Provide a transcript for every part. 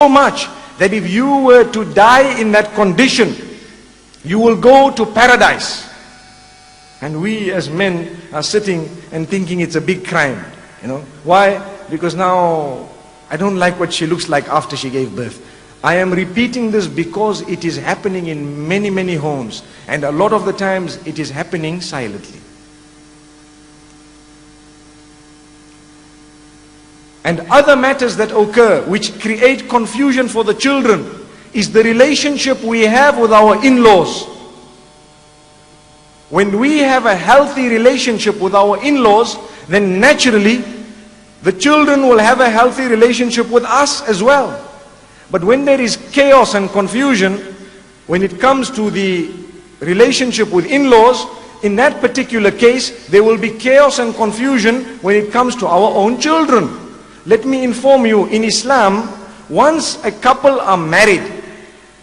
much that if you were to die in that condition, you will go to paradise. And we as men are sitting and thinking it's a big crime. Why? Because now I don't like what she looks like after she gave birth. I am repeating this because it is happening in many, many homes. And a lot of the times it is happening silently. And other matters that occur which create confusion for the children is the relationship we have with our in-laws. When we have a healthy relationship with our in-laws, then naturally the children will have a healthy relationship with us as well. But when there is chaos and confusion, when it comes to the relationship with in-laws, in that particular case, there will be chaos and confusion when it comes to our own children. Let me inform you, in Islam, once a couple are married,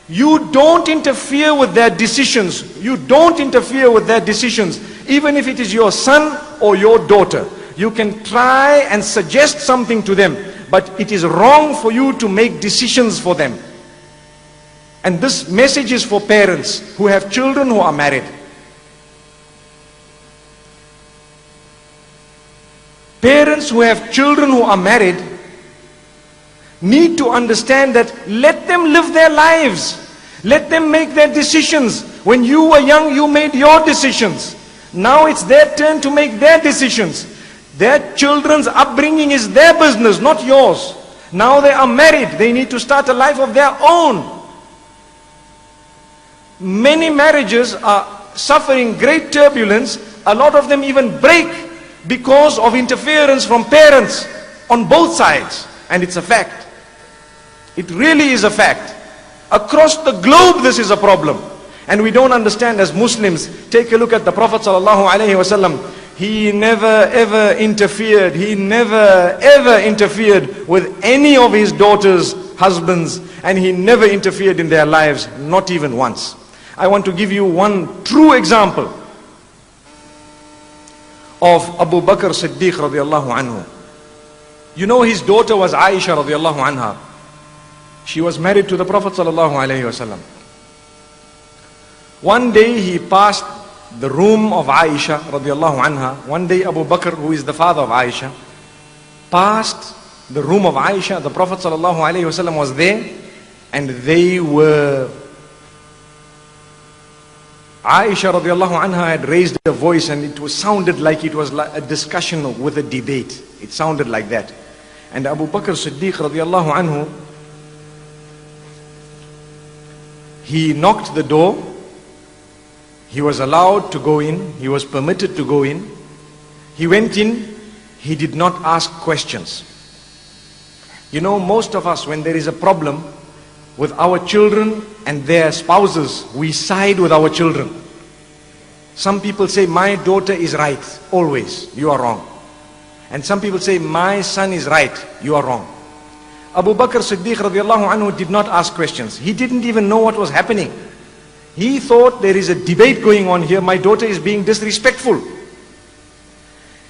you don't interfere with their decisions. You don't interfere with their decisions. Even if it is your son or your daughter, you can try and suggest something to them, but it is wrong for you to make decisions for them. And this message is for parents who have children who are married. Parents who have children who are married need to understand that let them live their lives. Let them make their decisions. When you were young, you made your decisions. Now it's their turn to make their decisions. Their children's upbringing is their business, not yours. Now they are married. They need to start a life of their own. Many marriages are suffering great turbulence. A lot of them even break because of interference from parents on both sides. And it's a fact. It really is a fact. Across the globe this is a problem. And we don't understand as Muslims. Take a look at the Prophet ﷺ. He never ever interfered. He never ever interfered with any of his daughters' husbands. And he never interfered in their lives, not even once. I want to give you one true example of Abu Bakr Siddiq radiallahu anhu. You know, his daughter was Aisha radiallahu anha. She was married to the Prophet sallallahu alaihi wasallam. One day he passed the room of Aisha radiallahu anha. One day Abu Bakr, who is the father of Aisha, passed the room of Aisha. The Prophet sallallahu alaihi wasallam was there, and they were... Aisha radiallahu anha had raised her voice, and it sounded like it was like a discussion with a debate. It sounded like that. And Abu Bakr Siddiq radiallahu anhu, he knocked the door. He was allowed to go in. He was permitted to go in. He went in. He did not ask questions. You know, most of us, when there is a problem with our children and their spouses, we side with our children. Some people say, my daughter is right, always, you are wrong. And some people say, my son is right, you are wrong. Abu Bakr Siddiq radiallahu anhu did not ask questions. He didn't even know what was happening. He thought there is a debate going on here, my daughter is being disrespectful.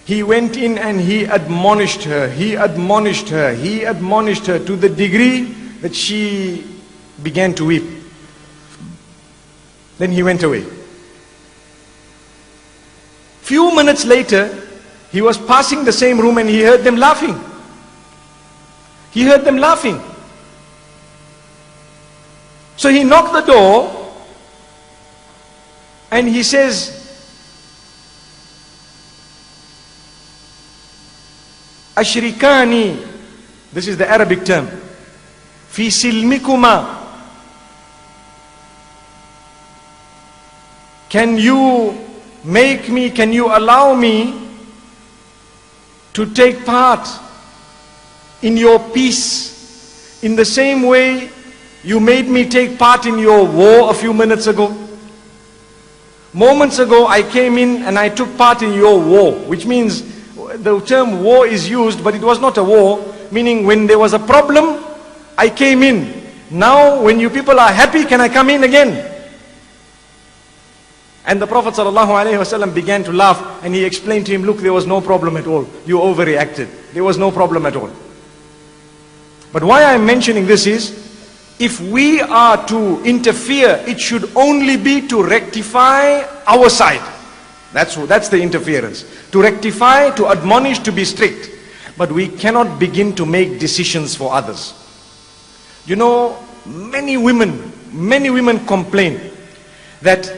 He went in and he admonished her, he admonished her, he admonished her to the degree that she began to weep. Then he went away. Few minutes later, he was passing the same room and he heard them laughing. He heard them laughing. So he knocked the door and he says, Ashrikani, this is the Arabic term, fi silmikuma. Can you allow me to take part in your peace in the same way you made me take part in your war a few minutes ago? Moments ago I came in and I took part in your war, which means the term war is used, but it was not a war, meaning when there was a problem, I came in. Now when you people are happy, can I come in again? And the Prophet ﷺ began to laugh and he explained to him, look, there was no problem at all. You overreacted. There was no problem at all. But why I'm mentioning this is, if we are to interfere, it should only be to rectify our side. That's the interference. To rectify, to admonish, to be strict. But we cannot begin to make decisions for others. You know, many women complain that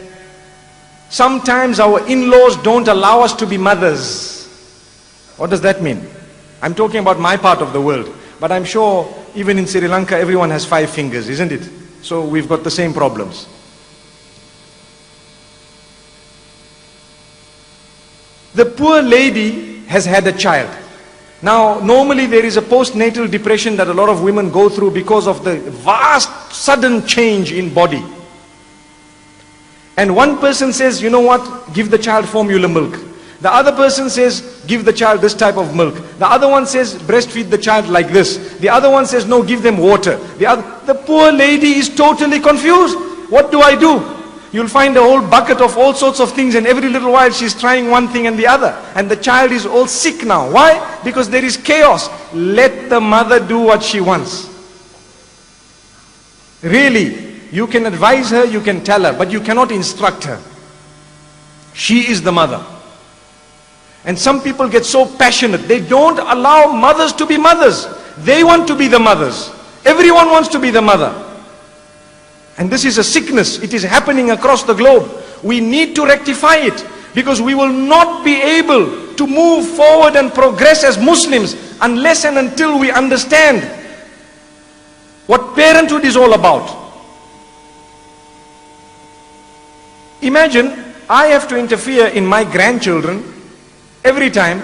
sometimes our in-laws don't allow us to be mothers. What does that mean? I'm talking about my part of the world. But I'm sure even in Sri Lanka everyone has 5 fingers, isn't it? So we've got the same problems. The poor lady has had a child. Now normally there is a postnatal depression that a lot of women go through because of the vast sudden change in body. And one person says, you know what, give the child formula milk. The other person says, give the child this type of milk. The other one says, breastfeed the child like this. The other one says, no, give them water. The poor lady is totally confused. What do I do? You'll find a whole bucket of all sorts of things, and every little while she's trying one thing and the other. And the child is all sick now. Why? Because there is chaos. Let the mother do what she wants. Really, you can advise her, you can tell her, but you cannot instruct her. She is the mother. And some people get so passionate, they don't allow mothers to be mothers. They want to be the mothers. Everyone wants to be the mother. And this is a sickness. It is happening across the globe. We need to rectify it, because we will not be able to move forward and progress as Muslims unless and until we understand what parenthood is all about. Imagine I have to interfere in my grandchildren every time,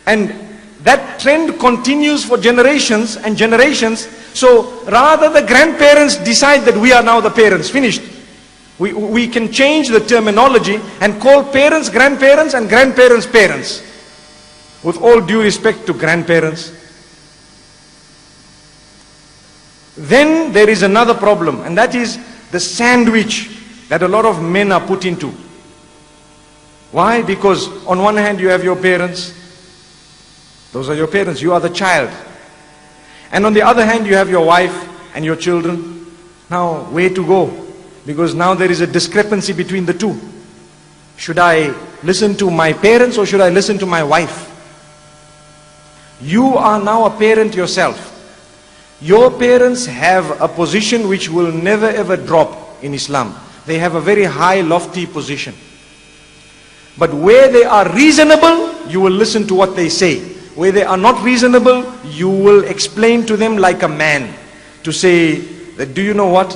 and that trend continues for generations and generations. So rather the grandparents decide that we are now the parents, finished. We can change the terminology and call parents grandparents and grandparents parents. With all due respect to grandparents. Then there is another problem, and that is the sandwich that a lot of men are put into. Why? Because on one hand you have your parents. Those are your parents. You are the child. And on the other hand you have your wife and your children. Now where to go? Because now there is a discrepancy between the two. Should I listen to my parents or should I listen to my wife? You are now a parent yourself. Your parents have a position which will never ever drop in Islam. They have a very high, lofty position. But where they are reasonable, you will listen to what they say. Where they are not reasonable, you will explain to them like a man. To say that, do you know what?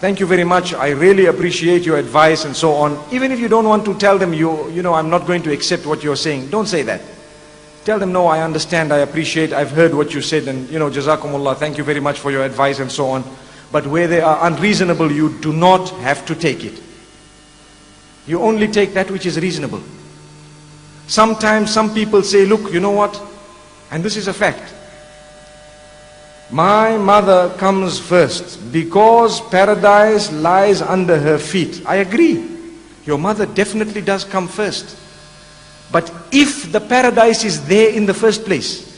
Thank you very much. I really appreciate your advice and so on. Even if you don't want to tell them, you know, I'm not going to accept what you're saying. Don't say that. Tell them, no, I understand, I appreciate, I've heard what you said, and you know, Jazakumullah, thank you very much for your advice and so on. But where they are unreasonable, you do not have to take it. You only take that which is reasonable. Sometimes some people say, look, you know what? And this is a fact. My mother comes first because paradise lies under her feet. I agree. Your mother definitely does come first. But if the paradise is there in the first place,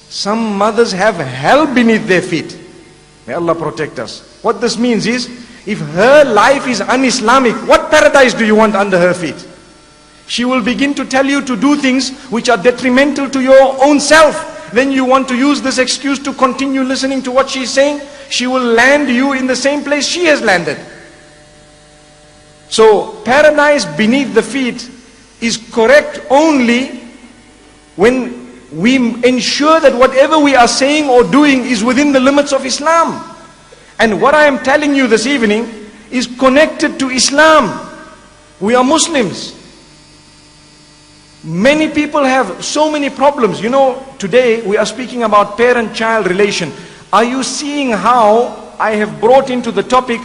some mothers have hell beneath their feet. May Allah protect us. What this means is, if her life is un-Islamic, what paradise do you want under her feet? She will begin to tell you to do things which are detrimental to your own self. Then you want to use this excuse to continue listening to what she's saying. She will land you in the same place she has landed. So paradise beneath the feet is correct only when we ensure that whatever we are saying or doing is within the limits of Islam. And what I am telling you this evening is connected to Islam. We are Muslims. Many people have so many problems. You know, today we are speaking about parent-child relation. Are you seeing how I have brought into the topic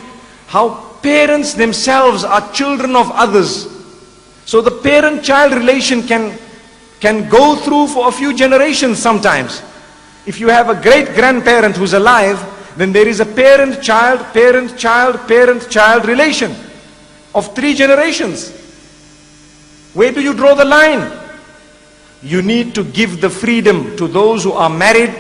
how parents themselves are children of others? So the parent-child relation can go through for a few generations sometimes. If you have a great-grandparent who's alive, then there is a parent-child, parent-child, parent-child relation of 3 generations. Where do you draw the line? You need to give the freedom to those who are married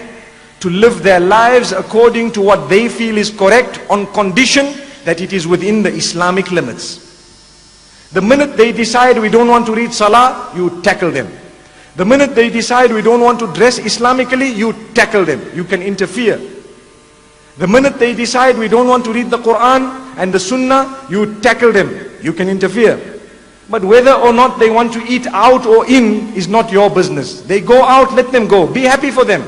to live their lives according to what they feel is correct, on condition that it is within the Islamic limits. The minute they decide we don't want to read Salah, you tackle them. The minute they decide we don't want to dress Islamically, you tackle them. You can interfere. The minute they decide we don't want to read the Quran and the Sunnah, you tackle them. You can interfere. But whether or not they want to eat out or in is not your business. They go out, let them go. Be happy for them.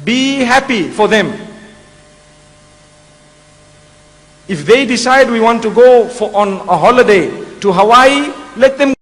Be happy for them. If they decide we want to go on a holiday to Hawaii, let them